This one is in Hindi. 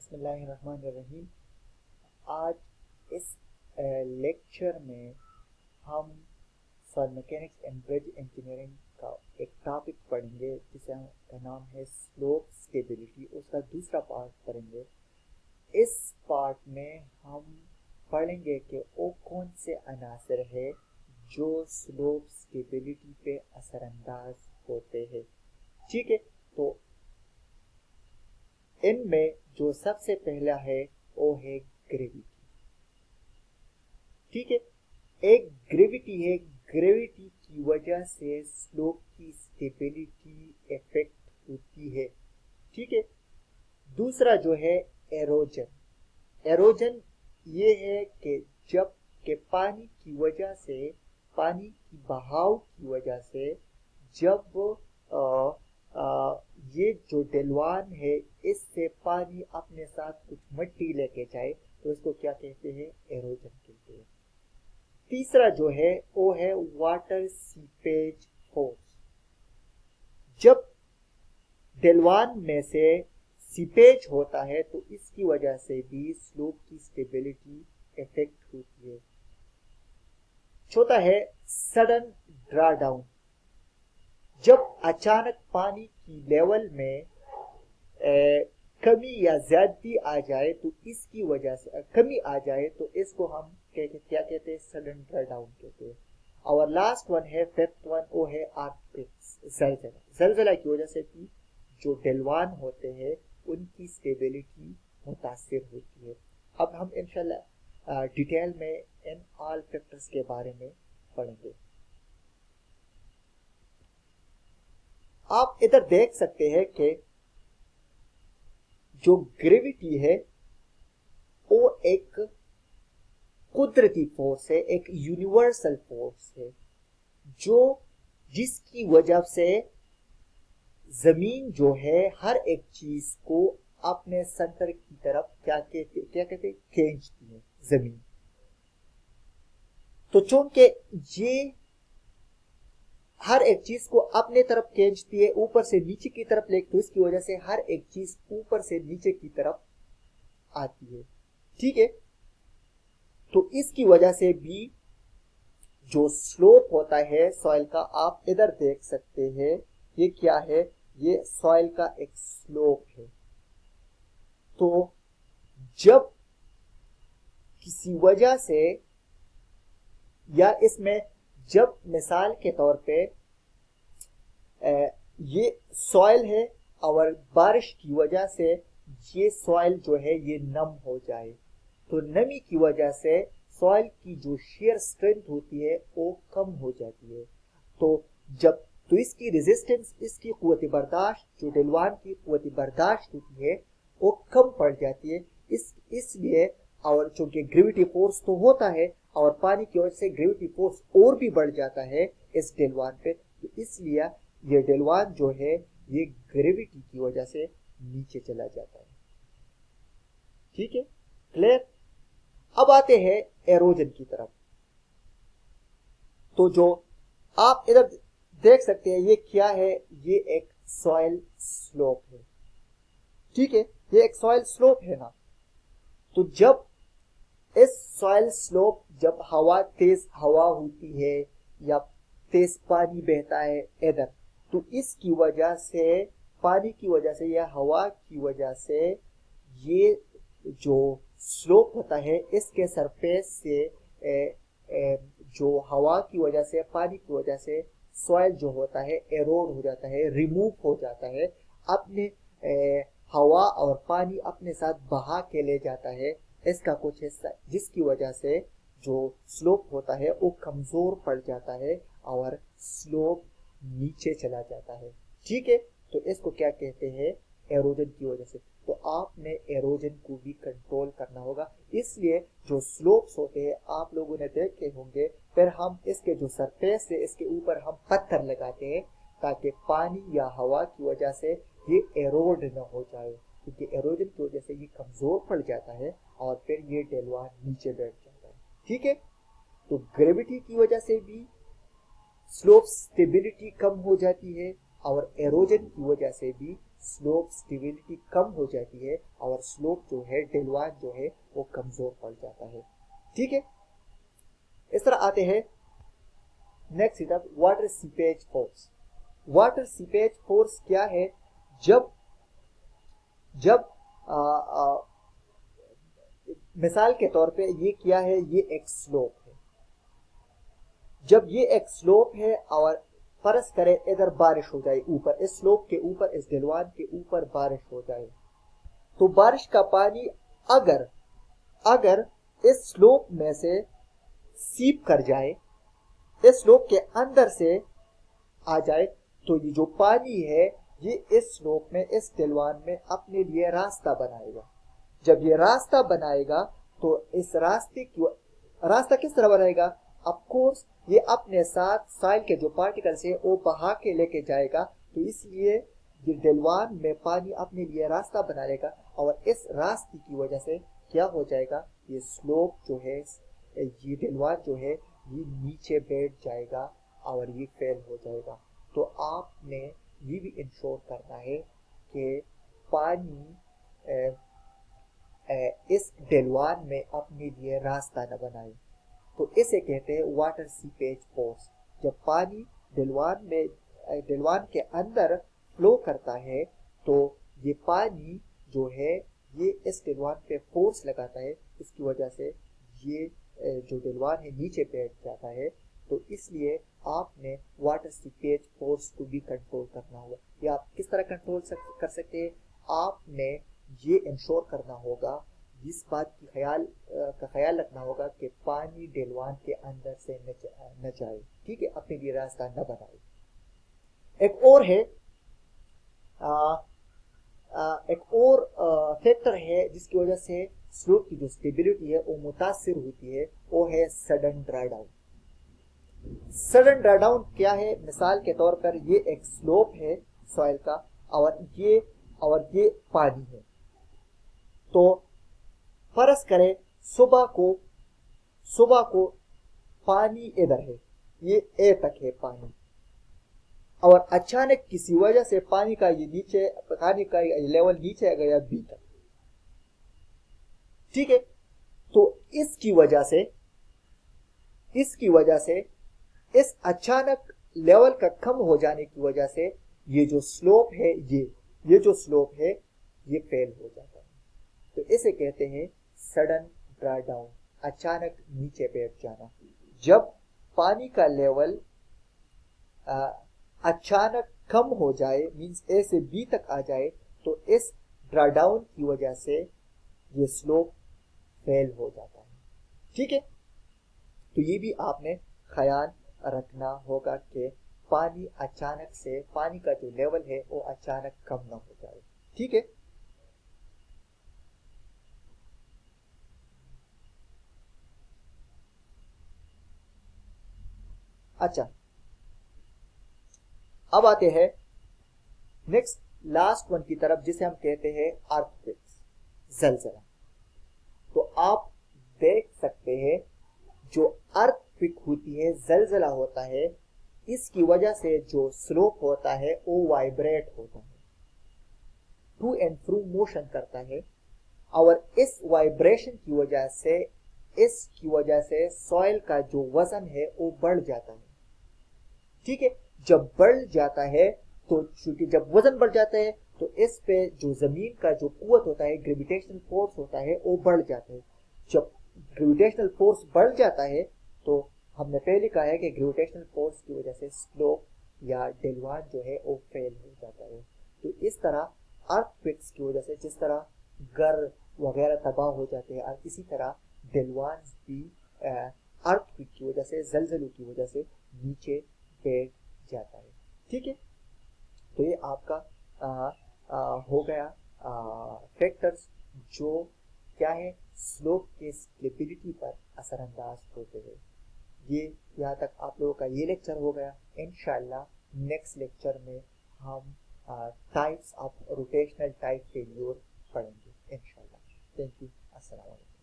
बिस्मिल्लाहिर्रहमानिर्रहीम। आज इस लेक्चर में हम soil mechanics and bridge engineering का एक टॉपिक पढ़ेंगे जिसका नाम है स्लोप स्टेबिलिटी। उसका दूसरा पार्ट पढ़ेंगे। इस पार्ट में हम पढ़ेंगे कि वो कौन से अनासर है जो स्लोप स्टेबिलिटी पे असरअंदाज होते हैं। ठीक है, तो इनमें जो सबसे पहला है वो है ग्रेविटी। ठीक है, एक ग्रेविटी है, ग्रेविटी की वजह से स्लोप की स्टेबिलिटी इफेक्ट होती है। ठीक है, दूसरा जो है एरोजन। एरोजन ये है कि जब के पानी की वजह से, पानी की बहाव की वजह से जब ये जो ढलवान है इससे पानी अपने साथ कुछ मिट्टी लेके जाए तो इसको क्या कहते हैं? एरोजन कहते हैं। तीसरा जो है वो है वाटर सीपेज फोर्स। जब ढलवान में से सीपेज होता है तो इसकी वजह से भी स्लोप की स्टेबिलिटी इफेक्ट होती है। चौथा है सडन ड्रा डाउन। जब अचानक पानी की लेवल में कमी या ज्यादती आ जाए तो इसकी वजह से कमी आ जाए तो इसको हम क्या कहते हैं? सडन ड्रा डाउन कहते हैं। और लास्ट वन है, फिफ्थ वन, वो है अर्थक्वेक्स, जलजला। जलजला की वजह से भी जो ढलवान होते हैं उनकी स्टेबिलिटी मुतासिर होती है। अब हम इंशाल्लाह डिटेल में इन ऑल फैक्टर्स के बारे में पढ़ेंगे। आप इधर देख सकते हैं कि जो ग्रेविटी है वो एक कुदरती फोर्स है, एक यूनिवर्सल फोर्स है जो जिसकी वजह से जमीन जो है हर एक चीज को अपने सेंटर की तरफ क्या कहते खींचती है जमीन। तो चूंकि ये हर एक चीज को अपने तरफ खींचती है, ऊपर से नीचे की तरफ ले, तो इसकी वजह से हर एक चीज ऊपर से नीचे की तरफ आती है। ठीक है, तो इसकी वजह से भी जो स्लोप होता है सॉइल का, आप इधर देख सकते हैं, ये क्या है? ये सॉइल का एक स्लोप है। तो जब किसी वजह से या इसमें जब मिसाल के तौर पे ये सॉइल है और बारिश की वजह से ये सॉइल जो है ये नम हो जाए तो नमी की वजह से सॉइल की जो शेयर स्ट्रेंथ होती है वो कम हो जाती है। तो इसकी रेजिस्टेंस, इसकी कुव्वत बर्दाश्त, जो ढलवान की कुव्वत बर्दाश्त होती है वो कम पड़ जाती है। इसलिए और चूंकि ग्रेविटी फोर्स तो होता है और पानी की वजह से ग्रेविटी फोर्स और भी बढ़ जाता है इस ढलवान पे, तो इसलिए ये ढलवान जो है ये ग्रेविटी की वजह से नीचे चला जाता है। ठीक है, क्लियर? अब आते हैं एरोजन की तरफ। तो जो आप इधर देख सकते हैं ये क्या है? ये एक सॉइल स्लोप है। ठीक है, ये एक सॉइल स्लोप है ना। तो जब इस सॉइल स्लोप, जब तेज हवा होती है या तेज पानी बहता है इधर, तो इसकी वजह से, पानी की वजह से या हवा की वजह से ये जो स्लोप होता है इसके सरफेस से जो हवा की वजह से, पानी की वजह से सॉइल जो होता है एरोड हो जाता है, रिमूव हो जाता है, अपने हवा और पानी अपने साथ बहा के ले जाता है इसका कुछ हिस्सा, जिसकी वजह से जो स्लोप होता है वो कमजोर पड़ जाता है और स्लोप नीचे चला जाता है। ठीक है, तो इसको क्या कहते हैं? एरोजन की वजह से। तो आपने एरोजन को भी कंट्रोल करना होगा। इसलिए जो स्लोप्स होते हैं आप लोगों ने देखे होंगे, फिर हम इसके जो सरफेस है इसके ऊपर हम पत्थर लगाते हैं ताकि पानी या हवा की वजह से ये एरोड न हो जाए, क्योंकि एरोजन की वजह से ये कमजोर पड़ जाता है और फिर ये ढलवान नीचे बैठ जाता है। ठीक है, तो ग्रेविटी की वजह से भी स्लोप स्टेबिलिटी कम हो जाती है और एरोजन की वजह से भी स्लोप स्टेबिलिटी कम हो जाती है और स्लोप जो है ढलवान जो है वो कमजोर पड़ जाता है। ठीक है, इस तरह आते हैं नेक्स्ट इधर water seepage force. Water seepage force क्या है? जब जब आ, आ, मिसाल के तौर पे ये क्या है, ये एक स्लोप है। जब ये एक स्लोप है और फर्ज करें इधर बारिश हो जाए, ऊपर इस स्लोप के ऊपर, इस ढलवान के ऊपर बारिश हो जाए, तो बारिश का पानी अगर अगर इस स्लोप में से सीप कर जाए, इस स्लोप के अंदर से आ जाए, तो ये जो पानी है ये इस स्लोप में, इस ढलवान में अपने लिए रास्ता बनाएगा। जब ये रास्ता बनाएगा तो इस रास्ता किस तरह बनाएगा? ऑफ कोर्स ये अपने साथ सॉइल के जो पार्टिकल्स है वो बहा के लेके जाएगा, तो इसलिए ये ढलवान में पानी अपने लिए रास्ता बना लेगा और इस रास्ते की वजह से क्या हो जाएगा, ये स्लोप जो है, ये ढलवान जो है ये नीचे बैठ जाएगा और ये फेल हो जाएगा। तो आपने ये भी इंश्योर करना है कि पानी इस ढलवान में अपने लिए रास्ता न बनाए। तो इसे कहते हैं वाटर सीपेज फोर्स। जब पानी ढलवान में, ढलवान के अंदर फ्लो करता है तो ये पानी जो है ये इस ढलवान पे फोर्स लगाता है, इसकी वजह से ये जो ढलवान है नीचे बैठ जाता है। तो इसलिए आपने वाटर सीपेज फोर्स को भी कंट्रोल करना होगा। या आप किस तरह कंट्रोल कर सकते हैं? आपने ये इंश्योर करना होगा, इस बात की का ख्याल रखना होगा कि पानी ढलवान के अंदर से न जाए। ठीक है, अपने लिए रास्ता न बनाए। एक और है एक और फैक्टर है जिसकी वजह से स्लोप की जो स्टेबिलिटी है वो मुतासिर होती है, वो है sudden dry down. Sudden dry down क्या है? मिसाल के तौर पर ये एक स्लोप है सॉइल का और ये पानी है। तो फर्ज करें सुबह को पानी इधर है, ये ए तक है पानी, और अचानक किसी वजह से पानी का लेवल नीचे गया बी तक। ठीक है, तो इसकी वजह से इस अचानक लेवल का कम हो जाने की वजह से ये जो स्लोप है ये जो स्लोप है ये फेल हो जाता है। तो इसे कहते हैं सडन ड्राई डाउन, अचानक नीचे बैठ जाना। जब पानी का लेवल अचानक कम हो जाए, मींस ए से बी तक आ जाए, तो इस ड्राई डाउन की वजह से ये स्लोप फेल हो जाता है। ठीक है, तो ये भी आपने ख्याल रखना होगा कि पानी का जो लेवल है वो अचानक कम ना हो जाए। ठीक है, अच्छा, अब आते हैं नेक्स्ट लास्ट वन की तरफ, जिसे हम कहते हैं अर्थक्वेक्स, जलजला। तो आप देख सकते हैं जो अर्थक्वेक होती है, जलजला होता है, इसकी वजह से जो स्लोप होता है वो वाइब्रेट होता है, टू एंड फ्रू मोशन करता है, और इस वाइब्रेशन की वजह से सॉइल का जो वजन है वो बढ़ जाता है। ठीक है, जब बढ़ जाता है तो चूंकि जब वजन बढ़ जाता है तो इस पे जो जमीन का जो कुवत होता है, ग्रेविटेशनल फोर्स होता है, वो बढ़ जाता है। जब ग्रेविटेशनल फोर्स बढ़ जाता है तो हमने पहले कहा है कि ग्रेविटेशनल फोर्स की वजह से स्लोप या ढलवान जो है वो फेल हो जाता है। तो इस तरह अर्थक्वेक्स की वजह से जिस तरह घर वगैरह तबाह हो जाते हैं, और इसी तरह ढलवान भी अर्थक्वेक की वजह से, जलजलों की वजह से नीचे बैठ जाता है। ठीक है, तो ये आपका हो गया फैक्टर्स जो क्या है, स्लोप के स्टेबिलिटी पर असरअंदाज होते हैं। ये यहाँ तक आप लोगों का ये लेक्चर हो गया। इंशाल्लाह नेक्स्ट लेक्चर में हम types of rotational type failure पढ़ेंगे इंशाल्लाह। थैंक यू, अस्सलाम वालेकुम।